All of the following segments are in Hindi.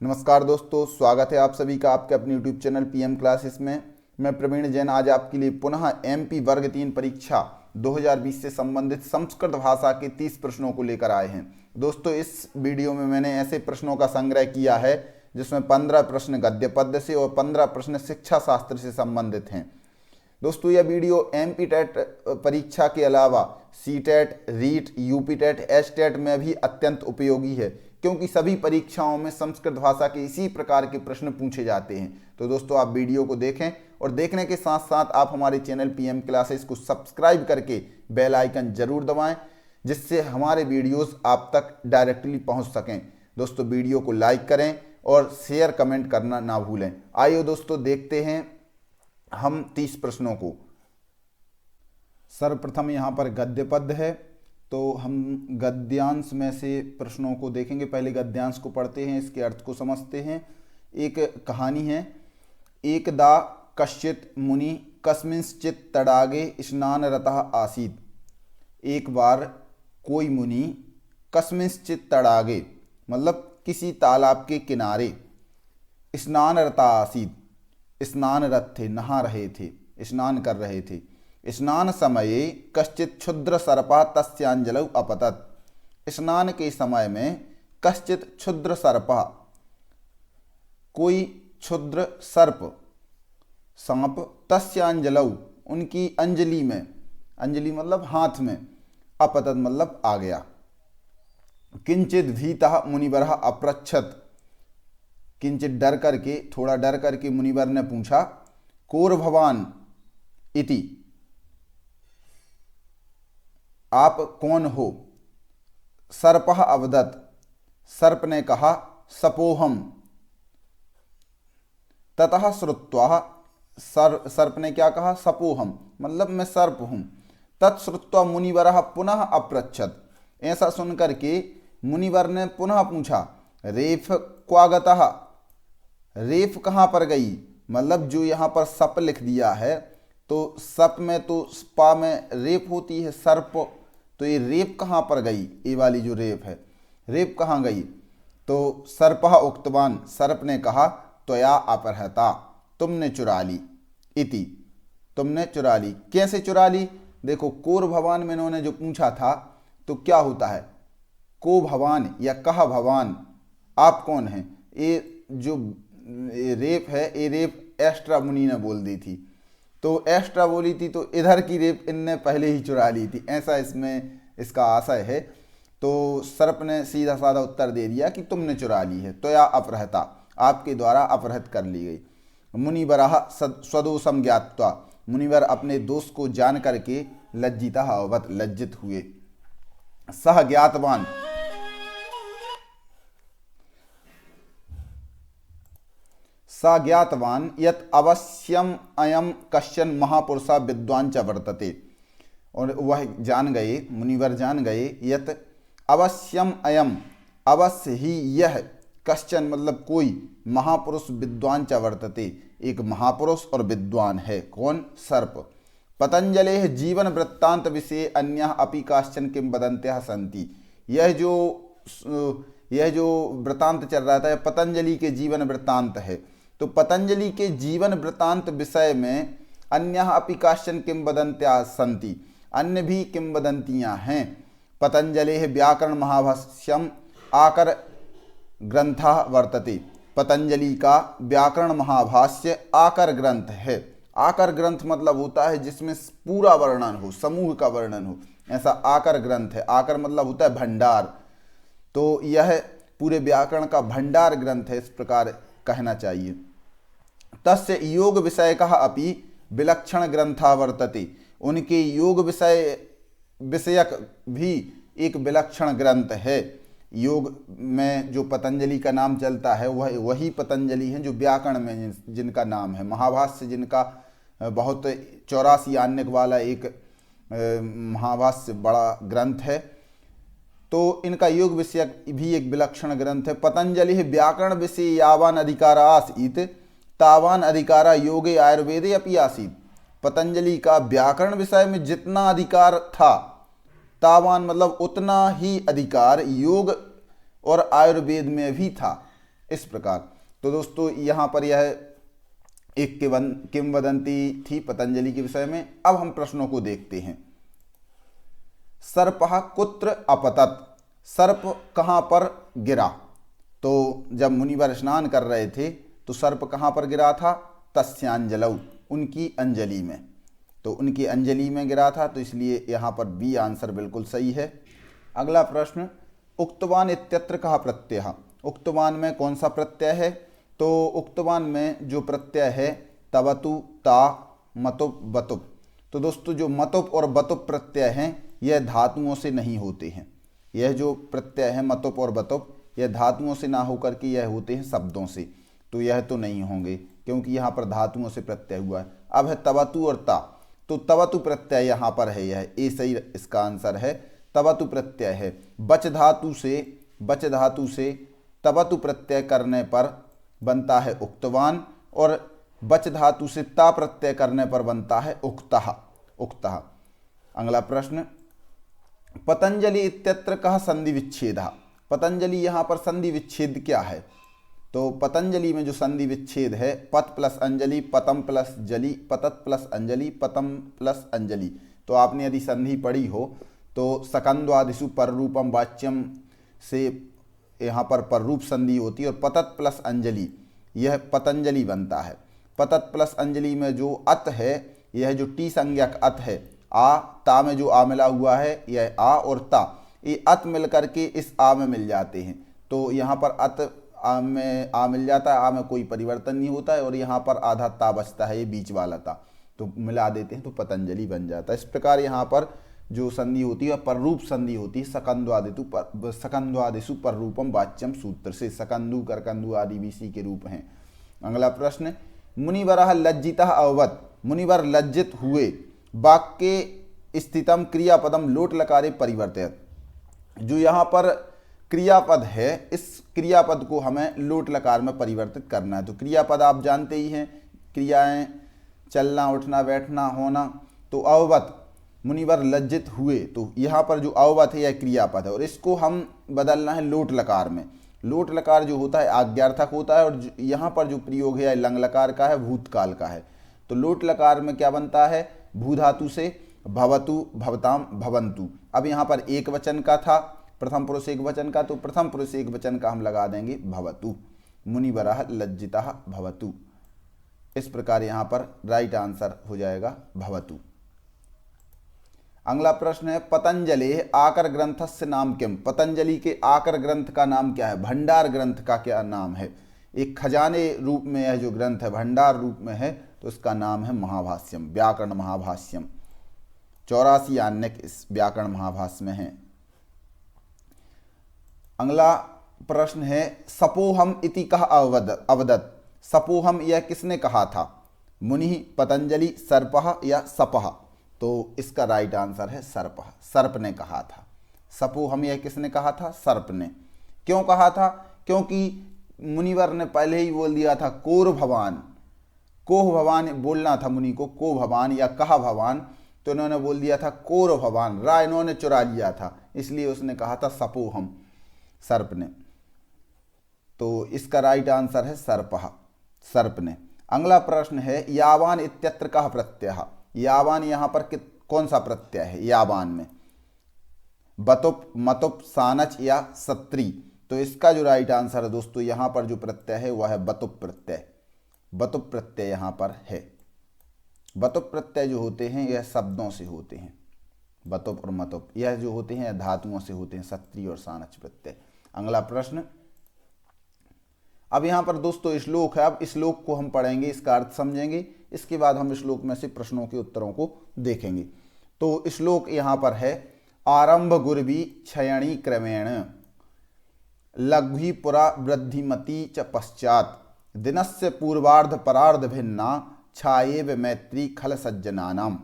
नमस्कार दोस्तों, स्वागत है आप सभी का आपके अपने YouTube चैनल PM क्लासेस में। मैं प्रवीण जैन आज आपके लिए पुनः MP वर्ग 3 परीक्षा 2020 से संबंधित संस्कृत भाषा के 30 प्रश्नों को लेकर आए हैं। दोस्तों, इस वीडियो में मैंने ऐसे प्रश्नों का संग्रह किया है जिसमें 15 प्रश्न गद्य पद्य से और 15 प्रश्न शिक्षा शास्त्र से संबंधित हैं। दोस्तों, यह वीडियो MP टेट परीक्षा के अलावा CTET, REET, UP TET, HTET में भी अत्यंत उपयोगी है, क्योंकि सभी परीक्षाओं में संस्कृत भाषा के इसी प्रकार के प्रश्न पूछे जाते हैं। तो दोस्तों, आप वीडियो को देखें और देखने के साथ साथ आप हमारे चैनल PM क्लासेस को सब्सक्राइब करके बेल आइकन जरूर दबाएं, जिससे हमारे वीडियोस आप तक डायरेक्टली पहुंच सकें। दोस्तों, वीडियो को लाइक करें और शेयर कमेंट करना ना भूलें। आइए दोस्तों, देखते हैं हम 30 प्रश्नों को। सर्वप्रथम यहाँ पर गद्य पद्य है, तो हम गद्यांश में से प्रश्नों को देखेंगे। पहले गद्यांश को पढ़ते हैं, इसके अर्थ को समझते हैं। एक कहानी है। एकदा कश्चित मुनि कस्मिंश्चित् तडागे स्नानरतः आसीत्। एक बार कोई मुनि कस्मिंश्चित् तडागे मतलब किसी तालाब के किनारे स्नानरता आसीत्, स्नानरत थे, नहा रहे थे, स्नान कर रहे थे। स्नान समये कश्चित् क्षुद्र सर्पः तस्यांजलौ अपतत्। स्नान के समय में कश्चित् क्षुद्र सर्पः, कोई क्षुद्र सर्प, सांप, तस्यांजलौ उनकी अंजलि में, अंजलि मतलब हाथ में, अपतत् मतलब आ गया। किंचित भीतः मुनिवरः अपृच्छत्। किंचित डर करके, थोड़ा डर करके मुनिवर ने पूछा, कोर भवान इति, आप कौन हो? सर्पः अवदत्, सर्प ने कहा, सपोहम। ततः श्रुत्वा, सर्प ने क्या कहा? सपोहम मतलब मैं सर्प हूं। तत्श्रुत्वा मुनिवरः पुनः अपृच्छत्। ऐसा सुनकर के मुनिवर ने पुनः पूछा, रेफ क्वागतः, रेफ कहाँ पर गई? मतलब जो यहाँ पर सप लिख दिया है, तो सप में तो पा में रेप होती है, सर्प, तो ये रेप कहाँ पर गई? ये वाली जो रेप है, रेप कहाँ गई? तो सर्पः उक्तवान, सर्प ने कहा, त्वया अपहृता, तुमने चुरा ली। इति, तुमने चुरा ली। कैसे चुरा ली? देखो, कोर भवान में इन्होंने जो पूछा था, तो क्या होता है? को भवान या कह भवान, आप कौन हैं? ये जो रेप है, ये रेप एस्ट्रा मुनि ने बोल दी थी, तो एस्ट्रा बोली थी, तो इधर की रेप इनने पहले ही चुरा ली थी, ऐसा इसमें इसका आशय है। तो सर्प ने सीधा साधा उत्तर दे दिया कि तुमने चुरा ली है। तो या अपहृता, आपके द्वारा अपहृत कर ली गई। मुनिवरः स्वदोषम ज्ञात्वा, मुनिवर अपने दोष को जान करके लज्जितः अभवत्, लज्जित हुए। सह ज्ञातवान, सा ज्ञातवान यत् अवश्यम अयम कश्चन महापुरुषा विद्वान च वर्तते। और वह जान गए, मुनिवर जान गए, यत् अवश्यम अयम, अवश्य ही यह, कश्चन मतलब कोई, महापुरुष विद्वान च वर्तते, एक महापुरुष और विद्वान है। कौन? सर्प। पतंजलेः जीवन वृत्तांत विषये अन्यः अपि काश्चन किंवदन्त्यः सन्ति। यह जो वृत्तांत चल रहा था, पतंजलि के जीवन वृत्तांत है। तो पतंजलि के जीवन वृत्तांत विषय में अन्यः अपि काश्चन किंवदन्त्यः सन्ति, अन्य भी किंवदंतियां हैं। पतंजलेः व्याकरण महाभाष्यम आकर ग्रंथः वर्तते। पतंजलि का व्याकरण महाभाष्य आकर ग्रंथ है। आकर ग्रंथ मतलब होता है जिसमें पूरा वर्णन हो, समूह का वर्णन हो, ऐसा आकर ग्रंथ है। आकर मतलब होता है भंडार, तो यह पूरे व्याकरण का भंडार ग्रंथ है, इस प्रकार कहना चाहिए। तस्य योग विषयकः अपि विलक्षण ग्रंथः वर्तते। उनके योग विषयक भी एक विलक्षण ग्रंथ है। योग में जो पतंजलि का नाम चलता है, वह वही पतंजलि हैं जो व्याकरण में जिनका नाम है। महाभाष्य जिनका बहुत 84 आन्यक वाला एक महाभाष्य बड़ा ग्रंथ है, तो इनका योग विषयक भी एक विलक्षण ग्रंथ है। पतंजलि व्याकरण विषय यावान अधिकार आसीत् तावान अधिकारा योगे आयुर्वेदे अपि आसीत्। पतंजलि का व्याकरण विषय में जितना अधिकार था, तावान मतलब उतना ही अधिकार योग और आयुर्वेद में भी था। इस प्रकार। तो दोस्तों यहाँ पर यह एक किंवदंती थी पतंजलि के विषय में। अब हम प्रश्नों को देखते हैं। सर्पः कुत्र अपतत, सर्प कहाँ पर गिरा? तो जब मुनिवर स्नान कर रहे थे तो सर्प कहाँ पर गिरा था? तस्यांजलौ, उनकी अंजलि में। तो उनकी अंजलि में गिरा था, तो इसलिए यहाँ पर बी आंसर बिल्कुल सही है। अगला प्रश्न, उक्तवान इत्यत्र कहा प्रत्यय? उक्तवान में कौन सा प्रत्यय है? तो उक्तवान में जो प्रत्यय है तवतु, ता, मतुप, बतुप। तो दोस्तों जो मतुप और बतुप प्रत्यय हैं यह धातुओं से नहीं होते हैं। यह जो प्रत्यय है मतुप और बतुप यह धातुओं से ना होकर के यह होते हैं शब्दों से। तो यह तो नहीं होंगे क्योंकि यहाँ पर धातुओं से प्रत्यय हुआ है। अब है तवतु और ता। तो तवतु प्रत्यय यहाँ पर है, यह ए सही इसका आंसर है। तवतु प्रत्यय है। बच धातु से तवतु प्रत्यय करने पर बनता है उक्तवान, और बच धातु से ता प्रत्यय करने पर बनता है उक्तः। उक्तः। अगला प्रश्न, पतंजलि इत्यत्र कहा संधि विच्छेदः? पतंजलि यहाँ पर संधि विच्छेद क्या है? तो पतंजलि में जो संधि विच्छेद है, पत प्लस अंजलि, पतम प्लस जलि, पतत प्लस अंजलि, पतम प्लस अंजलि। तो आपने यदि संधि पढ़ी हो तो सकंद्वादिषु पररूपम वाच्यम से यहाँ पर पररूप संधि होती है, और पतत प्लस अंजलि यह पतंजलि बनता है। पतत प्लस अंजलि में जो अत है, यह जो टी संज्ञक अत है, आ ता में जो आ मिला हुआ है, यह आ और ता, ये अत मिल करके इस आ में मिल जाते हैं। तो यहाँ पर अत आ में आ मिल जाता है, आ में कोई परिवर्तन नहीं होता है, और यहाँ पर आधा ता बचता है, ये बीच वाला ता, तो मिला देते हैं तो पतंजलि बन जाता है। इस प्रकार यहाँ पर जो संधि होती है पररूप संधि होती है सकंद्वादिषु पररूपम वाच्यम सूत्र से। सकंदु, करकंदु आदि भी इसी के रूप हैं। अगला प्रश्न, मुनिवरः लज्जितः अभवत्, मुनिवर लज्जित हुए, वाक्ये स्थितम क्रियापदम लोट लकारे परिवर्तयत्। जो यहाँ पर क्रियापद है, इस क्रियापद को हमें लोट लकार में परिवर्तित करना है। तो क्रियापद आप जानते ही हैं, क्रियाएं चलना, उठना, बैठना, होना। तो अववत, मुनिवर लज्जित हुए, तो यहाँ पर जो अववत है यह क्रियापद है, और इसको हम बदलना है लोट लकार में। लोट लकार जो होता है आज्ञार्थक होता है, और यहाँ पर जो प्रयोग है लंग लकार का है, भूतकाल का है। तो लोट लकार में क्या बनता है? भू धातु से भवतु, भवताम, भवंतु। अब यहाँ पर एक वचन का था, प्रथम पुरुष एक वचन का, तो प्रथम पुरुष एक वचन का हम लगा देंगे भवतु। मुनिवरः लज्जितः भवतु। इस प्रकार यहाँ पर राइट आंसर हो जाएगा भवतु। अगला प्रश्न है, पतंजलि आकर ग्रंथस्य नाम किम? पतंजलि के आकर ग्रंथ का नाम क्या है? भंडार ग्रंथ का क्या नाम है? एक खजाने रूप में यह जो ग्रंथ है भंडार रूप में है, तो इसका नाम है महाभाष्यम, व्याकरण महाभाष्यम। 84 आन्यक इस व्याकरण महाभाष्य में है। अगला प्रश्न है, सपोहम इति कह अवदत्? सपोहम यह किसने कहा था? मुनि, पतंजलि, सर्पः या सपः? तो इसका राइट आंसर है सर्पः, सर्प ने कहा था। सपोहम यह किसने कहा था? सर्प ने। क्यों कहा था? क्योंकि मुनिवर ने पहले ही बोल दिया था कोर भवान, कोह भवान बोलना था मुनि को, को भवान या कहा भवान, तो इन्होंने बोल दिया था कोर भवान, रा इन्होंने चुरा लिया था, इसलिए उसने कहा था सपोहम, सर्प ने। तो इसका राइट आंसर है सर्पः, सर्प ने। अगला प्रश्न है, यावान इत्यत्र कह प्रत्यय? यावान यहाँ पर कौन सा प्रत्यय है? यावान में बतुप, मतुप, सानच या सत्री? तो इसका जो राइट आंसर है दोस्तों, यहाँ पर जो प्रत्यय है वह है बतुप प्रत्यय। बतुप प्रत्यय यहाँ पर है। बतुप प्रत्यय जो होते हैं यह शब्दों से होते हैं। बतुप और मतुप यह जो होते हैं धातुओं से होते हैं, सत्री और सानच प्रत्यय। अगला प्रश्न, अब यहाँ पर दोस्तों श्लोक है। अब श्लोक को हम पढ़ेंगे, इसका अर्थ समझेंगे, इसके बाद हम श्लोक में से प्रश्नों के उत्तरों को देखेंगे। तो श्लोक यहाँ पर है, आरंभ गुरवी क्षयणी क्रमेण लघ्वी पुरा वृद्धिमती च पश्चात दिनस्य पूर्वार्ध परार्ध भिन्ना छायेव मैत्री खल सज्जनानाम।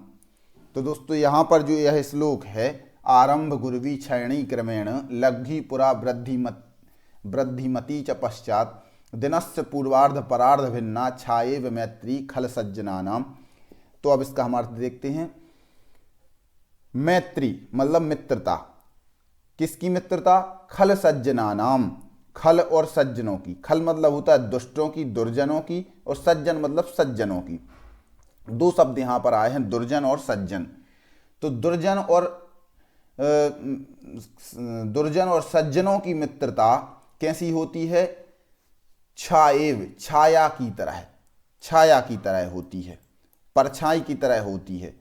तो दोस्तों यहाँ पर जो यह श्लोक है, आरंभ गुरवी क्षयणी क्रमेण लघ्वी पुरा वृद्धिमती च पश्चात दिनस्य पूर्वार्ध परार्ध भिन्ना छायेव मैत्री खल सज्जनानाम। तो अब इसका हम अर्थ देखते हैं। मैत्री मतलब मित्रता, किसकी मित्रता? खल सज्जनानाम, खल और सज्जनों की। खल मतलब होता है दुष्टों की, दुर्जनों की, और सज्जन मतलब सज्जनों की। दो शब्द यहाँ पर आए हैं, दुर्जन और सज्जन। तो दुर्जन और सज्जनों की मित्रता कैसी होती है? छाएव, छाया की तरह, छाया की तरह होती है, परछाई की तरह होती है।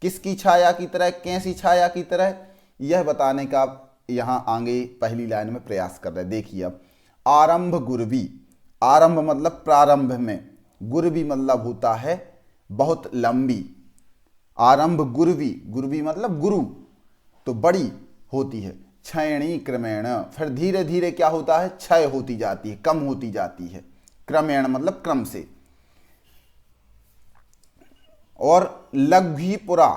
किसकी छाया की तरह, कैसी छाया की तरह, यह बताने का यहाँ आगे पहली लाइन में प्रयास कर रहे हैं। देखिए अब, आरंभ गुरवी, आरंभ मतलब प्रारंभ में, गुरवी मतलब होता है बहुत लंबी। आरंभ गुरवी, गुरवी मतलब गुरु, तो बड़ी होती है। क्षयणी क्रमेण, फिर धीरे धीरे क्या होता है? क्षय होती जाती है, कम होती जाती है। क्रमेण मतलब क्रम से। और लघ्वी पुरा,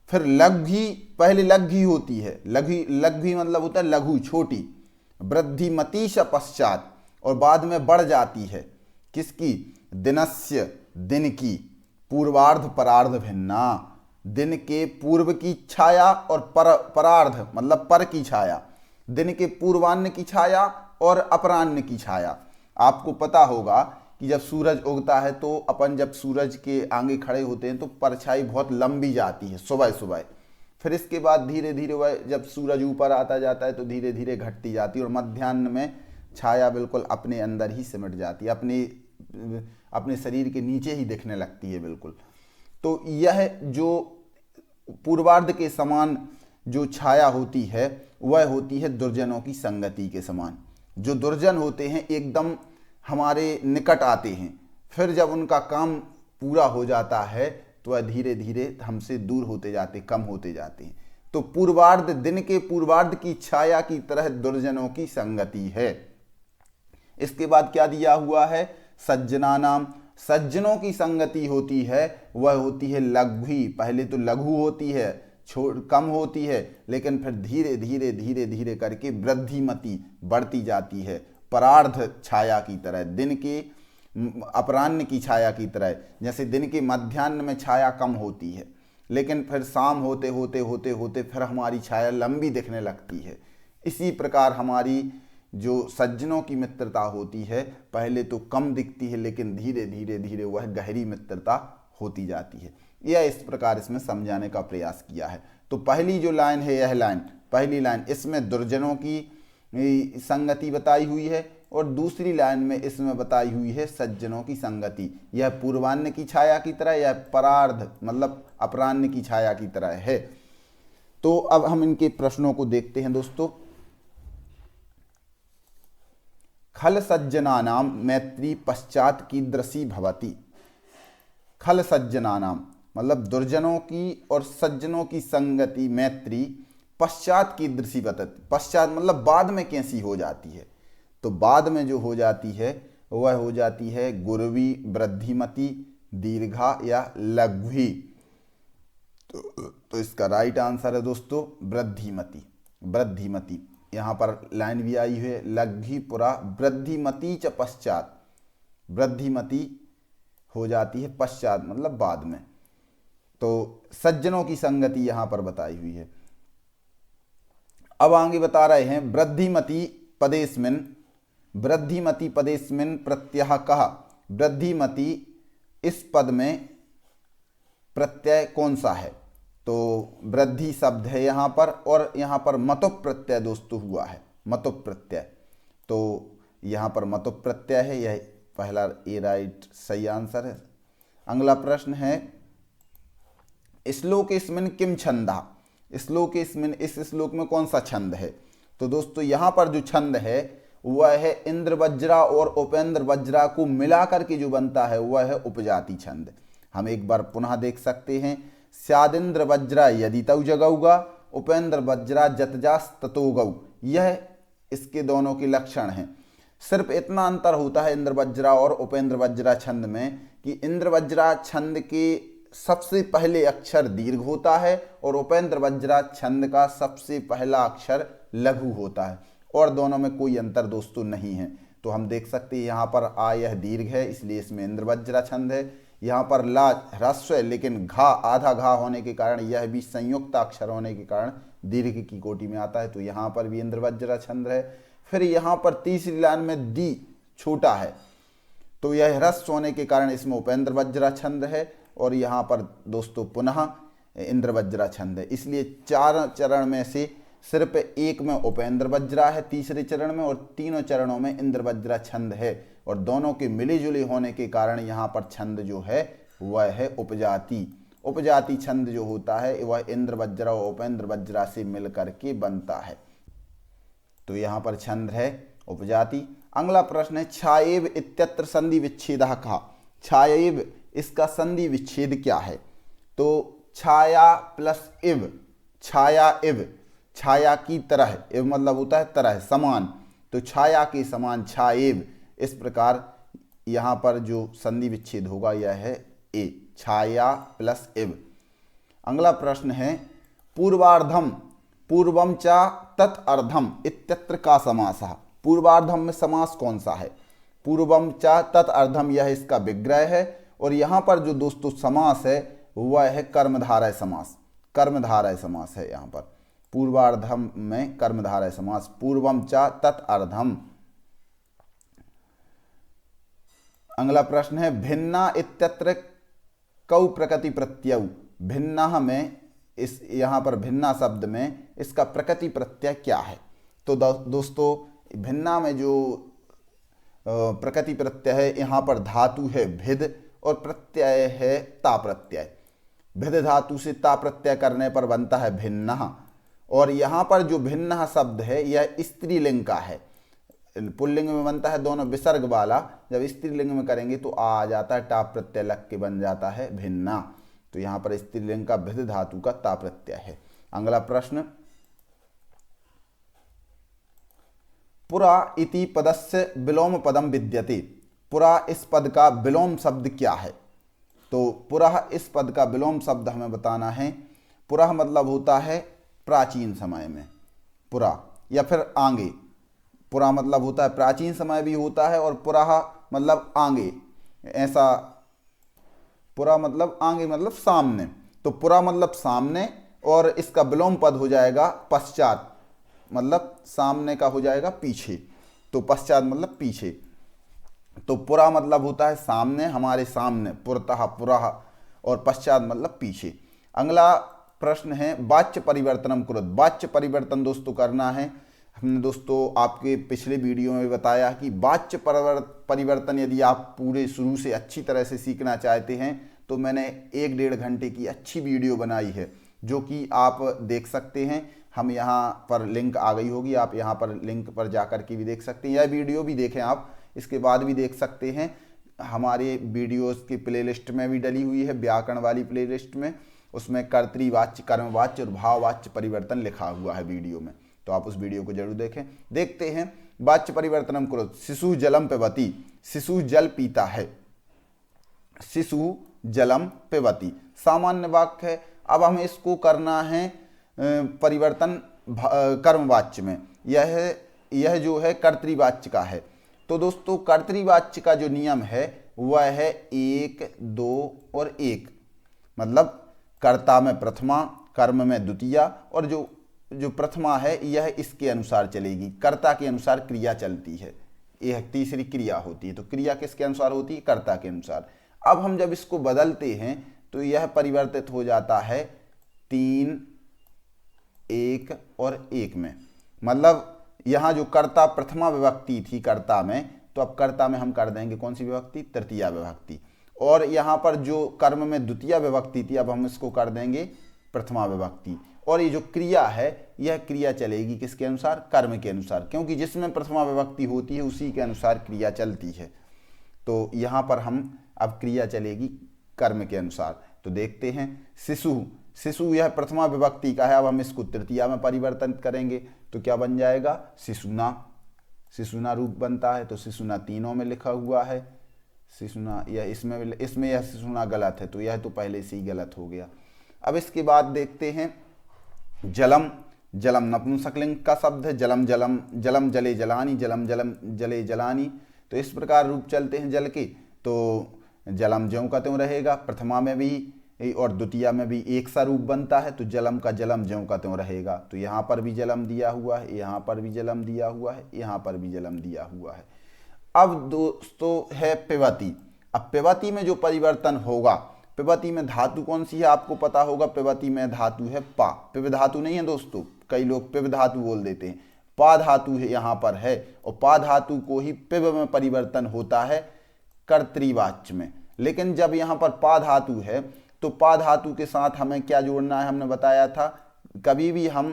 फिर लघ्वी, पहले लघ्वी होती है, लघ्वी, लघ्वी मतलब होता है लघु, छोटी। वृद्धिमती से पश्चात, और बाद में बढ़ जाती है। किसकी? दिनस्य, दिन की। पूर्वार्ध परार्ध भिन्ना, दिन के पूर्व की छाया और परार्ध मतलब पर की छाया, दिन के पूर्वान्न की छाया और अपराह्न की छाया। आपको पता होगा कि जब सूरज उगता है तो अपन जब सूरज के आगे खड़े होते हैं तो परछाई बहुत लंबी जाती है सुबह सुबह। फिर इसके बाद धीरे धीरे वह जब सूरज ऊपर आता जाता है तो धीरे धीरे घटती जाती है, और मध्याह्न में छाया बिल्कुल अपने अंदर ही सिमट जाती है, अपने शरीर के नीचे ही दिखने लगती है बिल्कुल। तो यह जो पूर्वार्ध के समान जो छाया होती है वह होती है दुर्जनों की संगति के समान। जो दुर्जन होते हैं एकदम हमारे निकट आते हैं, फिर जब उनका काम पूरा हो जाता है तो वह धीरे धीरे हमसे दूर होते जाते, कम होते जाते हैं। तो पूर्वार्ध, दिन के पूर्वार्ध की छाया की तरह दुर्जनों की संगति है। इसके बाद क्या दिया हुआ है? सज्जना नाम, सज्जनों की संगति होती है वह होती है लघ्वी। पहले तो लघु होती है, कम होती है, लेकिन फिर धीरे धीरे धीरे धीरे करके वृद्धिमती, बढ़ती जाती है। परार्ध छाया की तरह, दिन के अपराह्न की छाया की तरह। जैसे दिन के मध्याह्न में छाया कम होती है, लेकिन फिर शाम होते होते होते होते फिर हमारी छाया लंबी दिखने लगती है। इसी प्रकार हमारी जो सज्जनों की मित्रता होती है, पहले तो कम दिखती है लेकिन धीरे धीरे धीरे वह गहरी मित्रता होती जाती है। यह इस प्रकार इसमें समझाने का प्रयास किया है। तो पहली जो लाइन है, यह लाइन, पहली लाइन, इसमें दुर्जनों की संगति बताई हुई है, और दूसरी लाइन में इसमें बताई हुई है सज्जनों की संगति। यह पूर्वान्न की छाया की तरह, यह परार्ध मतलब अपराह्न की छाया की तरह है। तो अब हम इनके प्रश्नों को देखते हैं दोस्तों। खल सज्जनानाम मैत्री पश्चात कीदृशी भवति। खल सज्जनानाम मतलब दुर्जनों की और सज्जनों की संगति, मैत्री पश्चात कीदृशी भवति। पश्चात मतलब बाद में कैसी हो जाती है? तो बाद में जो हो जाती है वह हो जाती है गुरवी, वृद्धिमती, दीर्घा या लघ्वी। तो इसका राइट आंसर है दोस्तों वृद्धिमती। वृद्धिमती, यहाँ पर लाइन भी आई है, लघ्वी पुरा वृद्धिमती च पश्चात। वृद्धिमती हो जाती है पश्चात मतलब बाद में। तो सज्जनों की संगति यहाँ पर बताई हुई है। अब आगे बता रहे हैं वृद्धिमती पदेस्मिन, वृद्धिमती पदेस्मिन प्रत्यय कहा। वृद्धिमती इस पद में प्रत्यय कौन सा है? तो वृद्धि शब्द है यहाँ पर, और यहाँ पर मतुप प्रत्यय दोस्तों हुआ है, मतुप प्रत्यय। तो यहाँ पर मतुप प्रत्यय है, यह पहला ए राइट सही आंसर है। अगला प्रश्न है श्लोकेस्मिन् किम छंदा। श्लोकेस्मिन्, इस श्लोक में कौन सा छंद है? तो दोस्तों यहाँ पर जो छंद है वह है इंद्र वज्रा और उपेंद्र वज्रा को मिलाकर के जो बनता है वह है उपजाति छंद। हम एक बार पुनः देख सकते हैं। स्यादिंद्र वज्रा यदि तौ जगौगा, उपेंद्र वज्रा जतजास ततो गौ। यह इसके दोनों के लक्षण हैं। सिर्फ इतना अंतर होता है इंद्र वज्रा और उपेंद्र वज्रा छंद में कि इंद्र वज्रा छंद के सबसे पहले अक्षर दीर्घ होता है और उपेंद्र वज्रा छंद का सबसे पहला अक्षर लघु होता है, और दोनों में कोई अंतर दोस्तों नहीं है। तो हम देख सकते हैं यहाँ पर आ यह दीर्घ है इसलिए इसमें इंद्र वज्रा छंद है। यहाँ पर ला ह्रस्व है लेकिन घा आधा घा होने के कारण, यह भी संयुक्त अक्षर होने के कारण दीर्घ की कोटि में आता है। तो यहाँ पर भी इंद्र वज्रा छंद है। फिर यहाँ पर तीसरी लाइन में दी छोटा है, तो यह ह्रस्व होने के कारण इसमें उपेंद्र वज्रा छंद है, और यहाँ पर दोस्तों पुनः इंद्र वज्रा छंद है। इसलिए 4 चरण में से सिर्फ एक में उपेंद्र वज्रा है तीसरे चरण में, और तीनों चरणों में इंद्र वज्रा छंद है, और दोनों के मिली जुली होने के कारण यहाँ पर छंद जो है वह है उपजाति। उपजाति छंद जो होता है वह इंद्र वज्रा और उपेंद्र वज्रा से मिलकर के बनता है। तो यहाँ पर छंद है उपजाति। अगला प्रश्न है छाएव इत्यत्र संधि विच्छेदः कहा। छाएव इसका संधि विच्छेद क्या है? तो छाया प्लस इव, छाया इव, छाया की तरह, इव मतलब होता है तरह, समान, तो छाया के समान छाएव, इस प्रकार यहाँ पर जो संधि विच्छेद होगा यह है ए, छाया प्लस इव। अगला प्रश्न है पूर्वार्धम पूर्वम चा तत्अर्धम इत्यत्र का समासः। पूर्वार्धम में समास कौन सा है? पूर्वम चा तत्अर्धम यह इसका विग्रह है, और यहाँ पर जो दोस्तों समास है वह है कर्मधारय समास। कर्मधारय समास है यहाँ पर पूर्वार्धम में कर्मधारय समास, पूर्वम चा तत्अर्धम। अगला प्रश्न है भिन्ना इत्यत्र कौ प्रकृति प्रत्यय। भिन्ना में इस यहाँ पर भिन्ना शब्द में इसका प्रकृति प्रत्यय क्या है? तो दोस्तों भिन्ना में जो प्रकृति प्रत्यय है यहाँ पर धातु है भिद और प्रत्यय है ता प्रत्यय। भिद धातु से ता प्रत्यय करने पर बनता है भिन्ना, और यहाँ पर जो भिन्ना शब्द है यह स्त्रीलिंग का है। पुल्लिंग में बनता है दोनों विसर्ग वाला, जब स्त्रीलिंग में करेंगे तो आ जाता है टा प्रत्यय लग के बन जाता है भिन्ना। तो यहाँ पर स्त्रीलिंग का भिद धातु का ता प्रत्यय है। अगला प्रश्न पुरा इति पदस्य विलोम पदम विद्यते। पुरा इस पद का विलोम शब्द क्या है? तो पुरा इस पद का विलोम शब्द हमें बताना है। पुरा मतलब होता है प्राचीन समय में, पुरा या फिर आगे। पुरा मतलब होता है प्राचीन समय भी होता है, और पुरा मतलब आगे, ऐसा पुरा मतलब आगे मतलब सामने। तो पुरा मतलब सामने, और इसका विलोम पद हो जाएगा पश्चात, मतलब सामने का हो जाएगा पीछे, तो पश्चात मतलब पीछे। तो पुरा मतलब होता है सामने, हमारे सामने, पुरतः पुरः, और पश्चात मतलब पीछे। अगला प्रश्न है वाच्य परिवर्तनम कुरुत। वाच्य परिवर्तन दोस्तों करना है। हमने दोस्तों आपके पिछले वीडियो में बताया कि वाच्य परिवर्तन यदि आप पूरे शुरू से अच्छी तरह से सीखना चाहते हैं तो मैंने 1-1.5 घंटे की अच्छी वीडियो बनाई है, जो कि आप देख सकते हैं। हम यहाँ पर लिंक आ गई होगी, आप यहाँ पर लिंक पर जाकर के भी देख सकते हैं। यह वीडियो भी देखें आप, इसके बाद भी देख सकते हैं। हमारे वीडियोस की प्लेलिस्ट में भी डली हुई है, व्याकरण वाली प्लेलिस्ट में, उसमें कर्तृवाच्य, कर्मवाच्य और भाववाच्य परिवर्तन लिखा हुआ है वीडियो में, तो आप उस वीडियो को जरूर देखें। देखते हैं वाच्य परिवर्तनम करो। शिशु जलम पिबति। शिशु जल पीता है। शिशु जलम पिबति सामान्य वाक्य है। अब हमें इसको करना है परिवर्तन कर्मवाच्य में। यह जो है कर्तृवाच्य का है। तो दोस्तों कर्तृवाच्य का जो नियम है वह है 1, 2 और 1, मतलब कर्ता में प्रथमा, कर्म में द्वितीया, और जो प्रथमा है यह इसके अनुसार चलेगी, कर्ता के अनुसार क्रिया चलती है, यह तीसरी क्रिया होती है। तो क्रिया किसके अनुसार होती है? कर्ता के अनुसार। अब हम जब इसको बदलते हैं तो यह परिवर्तित हो जाता है 3, 1 और 1 में, मतलब यहाँ जो कर्ता प्रथमा विभक्ति थी कर्ता में, तो अब कर्ता में हम कर देंगे कौन सी विभक्ति? तृतीया विभक्ति। और यहाँ पर जो कर्म में द्वितीया विभक्ति थी, अब हम इसको कर देंगे प्रथमा विभक्ति। और ये जो क्रिया है यह क्रिया चलेगी किसके अनुसार? कर्म के अनुसार, क्योंकि जिसमें प्रथमा विभक्ति होती है उसी के अनुसार क्रिया चलती है। तो यहाँ पर हम अब क्रिया चलेगी कर्म के अनुसार। तो देखते हैं शिशु। शिशु यह प्रथमा विभक्ति का है, अब हम इसको तृतीया में परिवर्तन करेंगे तो क्या बन जाएगा? शिशुना। शिशुना रूप बनता है, तो शिशुना तीनों में लिखा हुआ है। शिशुना यह इसमें यह शिशुना गलत है, तो यह तो पहले से ही गलत हो गया। अब इसके बाद देखते हैं जलम। जलम नपुंसकलिंग का शब्द है। जलम जलम, जलम जले जलानी, जलम जलम जले जलानी। तो इस प्रकार रूप चलते हैं जल के। तो जलम ज्यों का त्यों रहेगा, प्रथमा में भी और द्वितीया में भी एक सा रूप बनता है, तो जलम का जलम ज्यों का त्यों रहेगा। तो यहाँ पर भी जलम दिया हुआ है, यहाँ पर भी जलम दिया हुआ है, यहाँ पर भी जलम दिया हुआ है। अब दोस्तों है पिबती। अब पिबती में जो परिवर्तन होगा, पिबती में धातु कौन सी है आपको पता होगा, पिबती में धातु है पा। पिब धातु नहीं है दोस्तों, कई लोग पिब धातु बोल देते हैं, पा धातु है यहाँ पर है, और पा धातु को ही पिब में परिवर्तन होता है कर्तृवाच्य में। लेकिन जब यहाँ पर पा धातु है तो पा धातु के साथ हमें क्या जोड़ना है, हमने बताया था कभी भी हम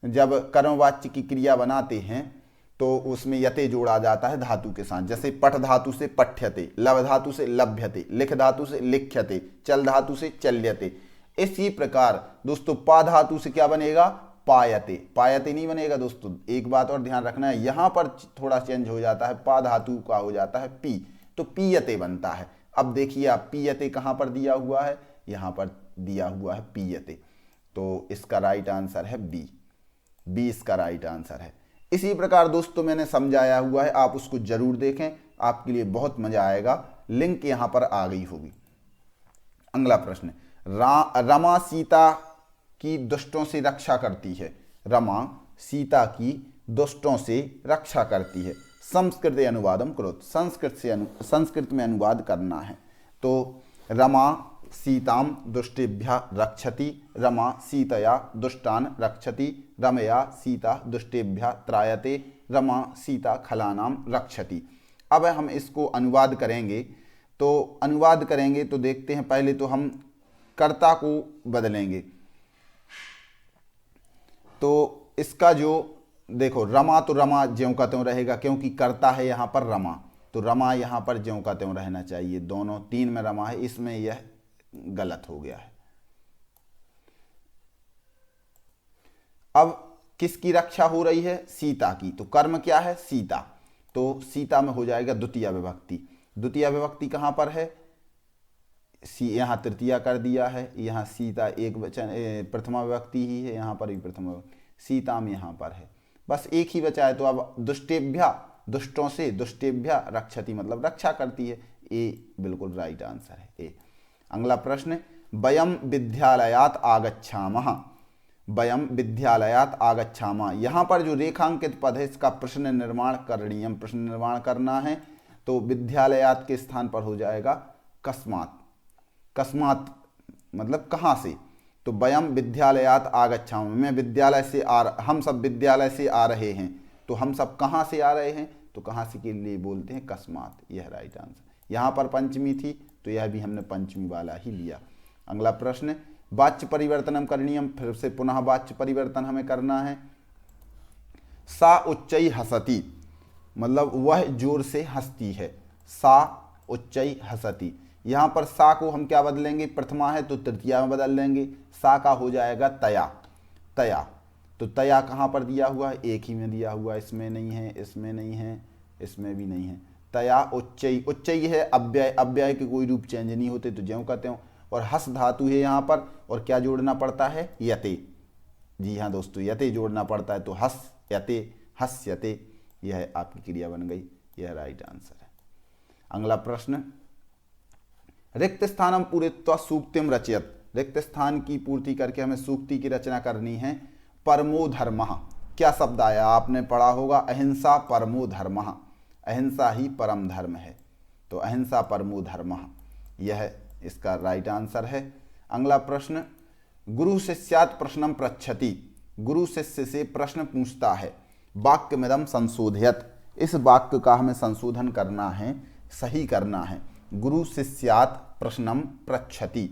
जब कर्मवाच्य की क्रिया बनाते हैं तो उसमें यते जोड़ा जाता है धातु के साथ। जैसे पठ धातु से पठ्यते, लव धातु से लभ्यते, लिख धातु से लिख्यते, चल धातु से चल्यते। इसी प्रकार दोस्तों पा धातु से क्या बनेगा, पायते। पायते नहीं बनेगा दोस्तों, एक बात और ध्यान रखना है, यहाँ पर थोड़ा चेंज हो जाता है, पा धातु का हो जाता है पी, तो पीयते बनता है। अब देखिए आप पीयते कहाँ पर दिया हुआ है, यहाँ पर दिया हुआ है पीयते, तो इसका राइट आंसर है बी। बी इसका राइट आंसर है। इसी प्रकार दोस्तों मैंने समझाया हुआ है, आप उसको जरूर देखें, आपके लिए बहुत मजा आएगा। लिंक यहाँ पर आ गई होगी। अगला प्रश्न, रमा सीता की दुष्टों से रक्षा करती है। रमा सीता की दुष्टों से रक्षा करती है। संस्कृत अनुवादम करो, संस्कृत में अनुवाद करना है। तो रमा सीताम दुष्टेभ्यः रक्षति, रमा सीतया दुष्टान रक्षति, रमया सीता दुष्टेभ्यः त्रायते, रमा सीता खलानाम रक्षति। अब हम इसको अनुवाद करेंगे, तो देखते हैं, पहले तो हम कर्ता को बदलेंगे। तो इसका जो देखो रमा, तो रमा ज्यों का त्यों रहेगा क्योंकि कर्ता है यहाँ पर रमा, तो रमा यहाँ पर ज्यों का त्यों रहना चाहिए। दोनों तीन में रमा है, इसमें यह गलत हो गया है। अब किसकी रक्षा हो रही है, सीता की, तो कर्म क्या है, सीता, तो सीता में हो जाएगा द्वितीय विभक्ति। द्वितीय विभक्ति कहाँ पर है, यहाँ तृतीया कर दिया है, यहाँ सीता एक वचन प्रथमा विभक्ति ही है, यहाँ पर भी प्रथमा विभक्ति, सीता में यहाँ पर है, बस एक ही बचा है। तो अब दुष्टेभ्या दुष्टों से, दुष्टेभ्या रक्षति मतलब रक्षा करती है, ए बिल्कुल राइट आंसर है ए। अगला प्रश्न, वयम विद्यालयात आगच्छामः। वयम विद्यालयात आगच्छामः, यहाँ पर जो रेखांकित पद है इसका प्रश्न निर्माण करणीयम, प्रश्न निर्माण करना है। तो विद्यालयात के स्थान पर हो जाएगा कस्मात्। कस्मात् मतलब कहाँ से, तो वयम विद्यालयात आगच्छामः, मैं विद्यालय से हम सब विद्यालय से आ रहे हैं। तो हम सब कहाँ से आ रहे हैं, तो कहाँ से के लिए बोलते हैं कस्मात्, यह राइट आंसर। यहाँ पर पंचमी थी तो यह भी हमने पंचमी वाला ही लिया। अगला प्रश्न, वाच्य परिवर्तनम करणीयम, फिर से पुनः वाच्य परिवर्तन हमें करना है। सा उच्चई हसती मतलब वह जोर से हंसती है। सा उच्चई हसती, यहाँ पर सा को हम क्या बदलेंगे, प्रथमा है तो तृतीया में बदल लेंगे। सा का हो जाएगा तया। तया, तो तया कहाँ पर दिया हुआ है, एक ही में दिया हुआ है, इसमें नहीं है, इसमें नहीं है, इसमें भी नहीं है। तया उच्चई, उच्चई है अव्यय, अव्यय के कोई रूप चेंज नहीं होते तो ज्यों कहते हो। और हस धातु है यहाँ पर, और क्या जोड़ना पड़ता है, यते। जी हाँ दोस्तों, यते जोड़ना पड़ता है, तो हस यते हस्यते, यह आपकी क्रिया बन गई, यह राइट आंसर है। अगला प्रश्न, रिक्त स्थानम पूरित्वा सूक्तिम रचयत। रिक्त स्थान की पूर्ति करके हमें सूक्ति की रचना करनी है। परमो धर्मः, क्या शब्द आया, आपने पढ़ा होगा अहिंसा परमो धर्मः, अहिंसा ही परम धर्म है, तो अहिंसा परमो धर्मः, यह इसका राइट आंसर है। अगला प्रश्न, गुरु शिष्यात् प्रश्नम पृच्छति। गुरु शिष्य से प्रश्न पूछता है। वाक्यमिदं संशोधयत, इस वाक्य का हमें संशोधन करना है, सही करना है। गुरु शिष्यात् प्रश्नम पृच्छति,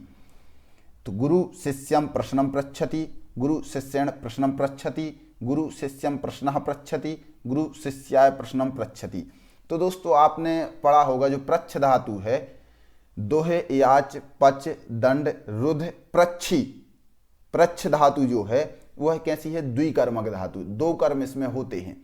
तो गुरु शिष्यम प्रश्नम पृच्छति, गुरु शिष्येण प्रश्नम पृच्छति, गुरु शिष्यम प्रश्नः पृच्छति, गुरु शिष्याय प्रश्नम पृच्छति। तो दोस्तों आपने पढ़ा होगा जो प्रच्छ धातु है, दोहे याच पच दंड रुध प्रच्छी, प्रच्छ धातु जो है वह कैसी है, द्विकर्मक धातु, दो कर्म इसमें होते हैं।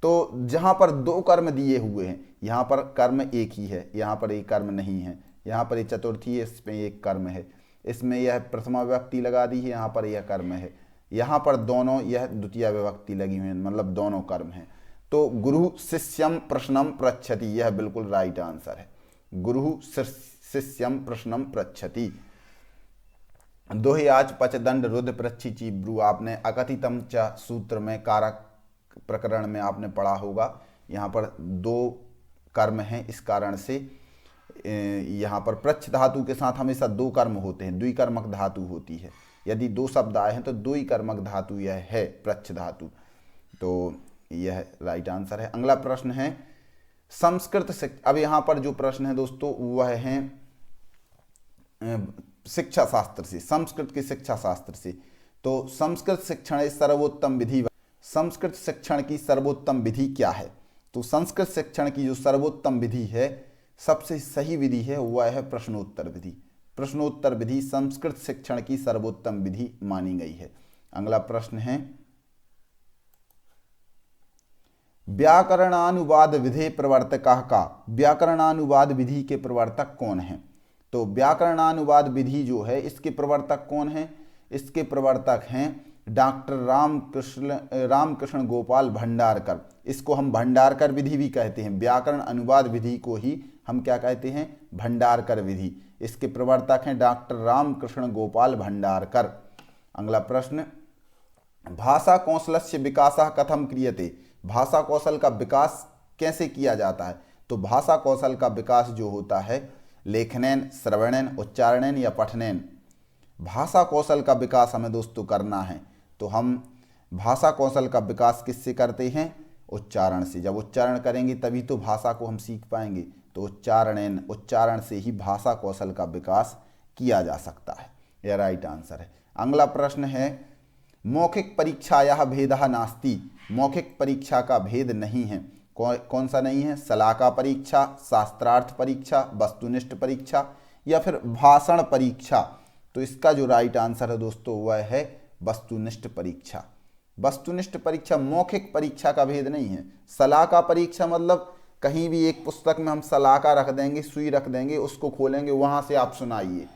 तो जहाँ पर दो कर्म दिए हुए हैं, यहाँ पर कर्म एक ही है, यहाँ पर एक कर्म नहीं है, यहाँ पर एक चतुर्थी है, इसमें एक कर्म है, इसमें यह प्रथमा विभक्ति लगा दी है, यहाँ पर यह कर्म है, यहाँ पर दोनों यह द्वितीय विभक्ति लगी हुई है, मतलब दोनों कर्म हैं। तो गुरु शिष्यम प्रश्नम पृच्छति, यह बिल्कुल राइट आंसर है। गुरु शिष्यम प्रश्नम पृच्छति। दोहियाच पचदंड रुद्र पृच्छि ब्रू, आपने अकथितम च सूत्र में कारक प्रकरण में आपने पढ़ा होगा। यहाँ पर दो कर्म हैं, इस कारण से यहाँ पर पृच्छ धातु के साथ हमेशा दो कर्म होते हैं, द्विकर्मक धातु होती है। यदि दो शब्द आए हैं तो द्विकर्मक धातु यह है पृच्छ धातु। तो यह राइट आंसर है। अगला प्रश्न है संस्कृत शिक्षा। अब यहाँ पर जो प्रश्न है दोस्तों वह है शिक्षा शास्त्र से, संस्कृत के शिक्षा शास्त्र से। तो संस्कृत शिक्षण सर्वोत्तम विधि, संस्कृत शिक्षण की सर्वोत्तम विधि क्या है? तो संस्कृत शिक्षण की जो सर्वोत्तम विधि है, सबसे सही विधि है, वह है प्रश्नोत्तर विधि। प्रश्नोत्तर विधि संस्कृत शिक्षण की सर्वोत्तम विधि मानी गई है। अगला प्रश्न है व्याकरणानुवाद विधि प्रवर्तकः का, व्याकरणानुवाद विधि के प्रवर्तक कौन है? तो व्याकरणानुवाद विधि जो है इसके प्रवर्तक कौन है? इसके प्रवर्तक हैं डॉक्टर रामकृष्ण गोपाल भंडारकर। इसको हम भंडारकर विधि भी कहते हैं। व्याकरण अनुवाद विधि को ही हम क्या कहते हैं? भंडारकर विधि। इसके प्रवर्तक हैं डॉक्टर रामकृष्ण गोपाल भंडारकर। अगला प्रश्न भाषा कौशलस्य विकासः कथम क्रियते, भाषा कौशल का विकास कैसे किया जाता है? तो भाषा कौशल का विकास जो होता है लेखनेन, श्रवणेन, उच्चारणेन या पठनेन। भाषा कौशल का विकास हमें दोस्तों करना है तो हम भाषा कौशल का विकास किससे करते हैं? उच्चारण से। जब उच्चारण करेंगे तभी तो भाषा को हम सीख पाएंगे। तो उच्चारणेन, उच्चारण से ही भाषा कौशल का विकास किया जा सकता है। यह राइट आंसर है। अगला प्रश्न है मौखिक परीक्षायाः भेदः नास्ति, मौखिक परीक्षा का भेद नहीं है। कौन सा नहीं है? शलाका परीक्षा, शास्त्रार्थ परीक्षा, वस्तुनिष्ठ परीक्षा या फिर भाषण परीक्षा। तो इसका जो राइट आंसर है दोस्तों वह है वस्तुनिष्ठ परीक्षा। वस्तुनिष्ठ परीक्षा, मौखिक परीक्षा का भेद नहीं है। शलाका परीक्षा मतलब कहीं भी एक पुस्तक में हम शलाका रख देंगे, सुई रख देंगे, उसको खोलेंगे, वहां से आप सुनाइए,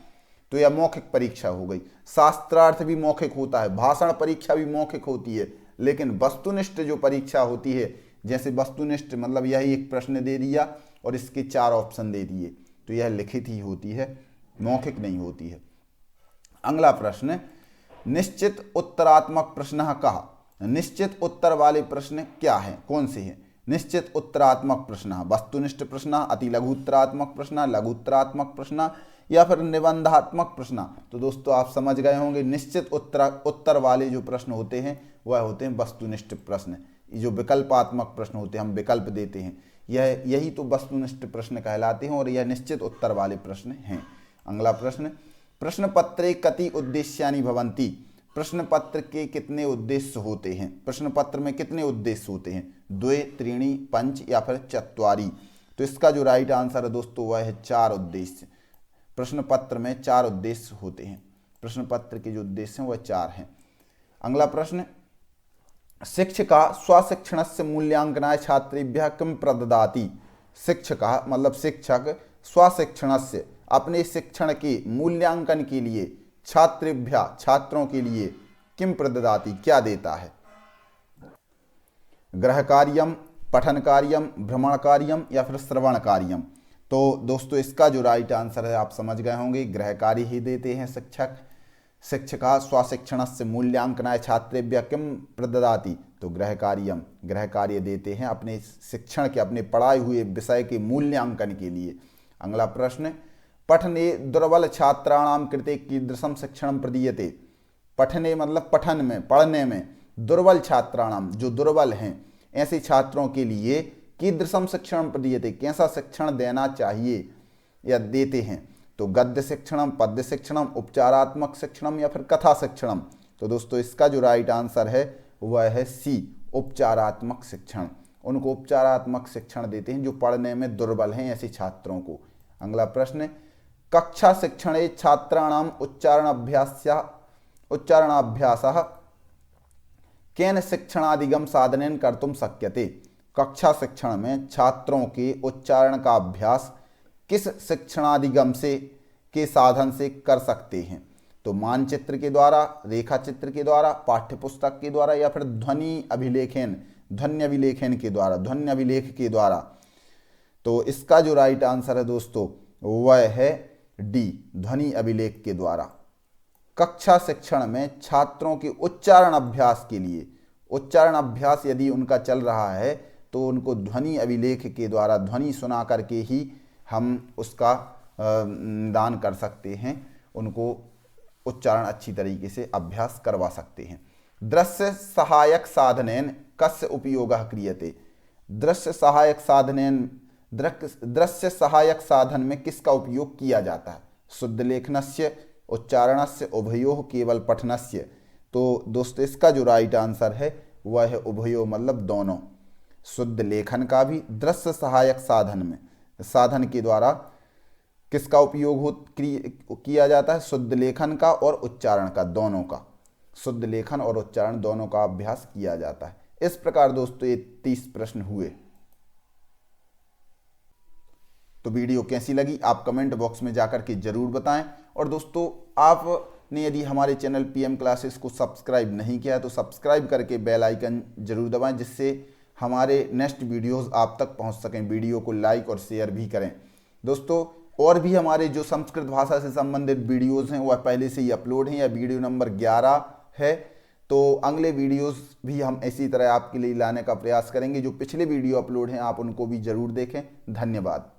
तो यह मौखिक परीक्षा हो गई। शास्त्रार्थ भी मौखिक होता है, भाषण परीक्षा भी मौखिक होती है, लेकिन वस्तुनिष्ठ जो परीक्षा होती है, जैसे वस्तुनिष्ठ मतलब यही एक प्रश्न दे दिया और इसके 4 ऑप्शन दे दिए, तो यह लिखित ही होती है, मौखिक नहीं होती है। अगला प्रश्न निश्चित उत्तरात्मक प्रश्न कहा, निश्चित उत्तर वाले प्रश्न क्या हैं, कौन से हैं? निश्चित उत्तरात्मक प्रश्न, वस्तुनिष्ठ प्रश्न, अति लघु उत्तरात्मक प्रश्न, लघु उत्तरात्मक प्रश्न या फिर निबंधात्मक प्रश्न। तो दोस्तों आप समझ गए होंगे निश्चित उत्तर वाले जो प्रश्न होते हैं वह होते हैं वस्तुनिष्ठ प्रश्न। जो विकल्पात्मक प्रश्न होते हैं हम विकल्प देते हैं, यही तो वस्तुनिष्ठ प्रश्न कहलाते हैं और यह निश्चित उत्तर वाले प्रश्न हैं। अगला प्रश्न प्रश्न पत्रे कति उद्देश्यानि भवन्ति, प्रश्न पत्र के कितने उद्देश्य होते हैं? प्रश्न पत्र में कितने उद्देश्य होते हैं? 2, 3, 5 या फिर 4। तो इसका जो राइट आंसर है दोस्तों वह है 4 उद्देश्य। प्रश्न पत्र में 4 उद्देश्य होते हैं। प्रश्न पत्र के जो उद्देश्य हैं वह 4 हैं। अगला प्रश्न शिक्षका स्वशिक्षणस्य मूल्यांकनाय छात्रेभ्यः किं प्रददाति, शिक्षका मतलब शिक्षक स्वशिक्षणस्य अपने शिक्षण के मूल्यांकन के लिए छात्रेभ्यः छात्रों के लिए किं प्रददाति क्या देता है? गृह कार्यम, पठन कार्यम, भ्रमण कार्यम या फिर श्रवण कार्यम। तो दोस्तों इसका जो राइट आंसर है आप समझ गए होंगे, गृह कार्य ही देते हैं शिक्षक। शिक्षका स्वशिक्षणस्य मूल्यांकनाय छात्रेभ्यः किं प्रददाति, तो गृह कार्यम, गृह कार्य देते हैं अपने शिक्षण के, अपने पढ़ाए हुए विषय के मूल्यांकन के लिए। अगला प्रश्न पठने दुर्बल छात्राणां कृते कीदृशं शिक्षणं प्रदीयते, पठने मतलब पठन में, पढ़ने में, दुर्बल छात्राणां जो दुर्बल हैं ऐसे छात्रों के लिए कीदृशं शिक्षणं प्रदीयते कैसा शिक्षण देना चाहिए या देते हैं? तो गद्य शिक्षणम, पद्य शिक्षणम, उपचारात्मक शिक्षणम या फिर कथा शिक्षणम। तो दोस्तों इसका जो राइट आंसर है वह है सी, उपचारात्मक शिक्षण। उनको उपचारात्मक शिक्षण देते हैं जो पढ़ने में दुर्बल हैं ऐसे छात्रों को। अगला प्रश्न कक्षा शिक्षणे छात्राणाम उच्चारणाभ्यासः केन शिक्षणादिगम साधनेन कर्तुम शक्यते, कक्षा शिक्षण में छात्रों के उच्चारण का अभ्यास किस शिक्षणादिगम से के साधन से कर सकते हैं? तो मानचित्र के द्वारा, रेखा चित्र के द्वारा, पाठ्यपुस्तक के द्वारा या फिर ध्वनि अभिलेख के द्वारा। तो इसका जो राइट आंसर है दोस्तों वह है डी, ध्वनि अभिलेख के द्वारा। कक्षा शिक्षण में छात्रों के उच्चारण अभ्यास के लिए, उच्चारण अभ्यास यदि उनका चल रहा है तो उनको ध्वनि अभिलेख के द्वारा ध्वनि सुना करके ही हम उसका दान कर सकते हैं, उनको उच्चारण अच्छी तरीके से अभ्यास करवा सकते हैं। दृश्य सहायक साधनेन कस्य उपयोगः क्रियते। दृश्य सहायक साधनेन, दृश्य सहायक साधन में किसका उपयोग किया जाता है? शुद्ध लेखनस्य, उच्चारणस्य, उभयोः, केवल पठनस्य। तो दोस्तों इसका जो राइट आंसर है वह है उभयोः, मतलब दोनों। शुद्ध लेखन का भी दृश्य सहायक साधन में, साधन के द्वारा किसका उपयोग किया जाता है? शुद्ध लेखन का और उच्चारण का, दोनों का, शुद्ध लेखन और उच्चारण दोनों का अभ्यास किया जाता है। इस प्रकार दोस्तों ये 30 प्रश्न हुए। तो वीडियो कैसी लगी आप कमेंट बॉक्स में जाकर के जरूर बताएं। और दोस्तों आपने यदि हमारे चैनल पीएम क्लासेस को सब्सक्राइब नहीं किया है तो सब्सक्राइब करके बेल आइकन जरूर दबाएं, जिससे हमारे नेक्स्ट वीडियोस आप तक पहुंच सकें। वीडियो को लाइक और शेयर भी करें। दोस्तों और भी हमारे जो संस्कृत भाषा से संबंधित वीडियोस हैं वह पहले से ही अपलोड हैं, या वीडियो नंबर 11 है। तो अगले वीडियोस भी हम इसी तरह आपके लिए लाने का प्रयास करेंगे। जो पिछले वीडियो अपलोड हैं आप उनको भी जरूर देखें। धन्यवाद।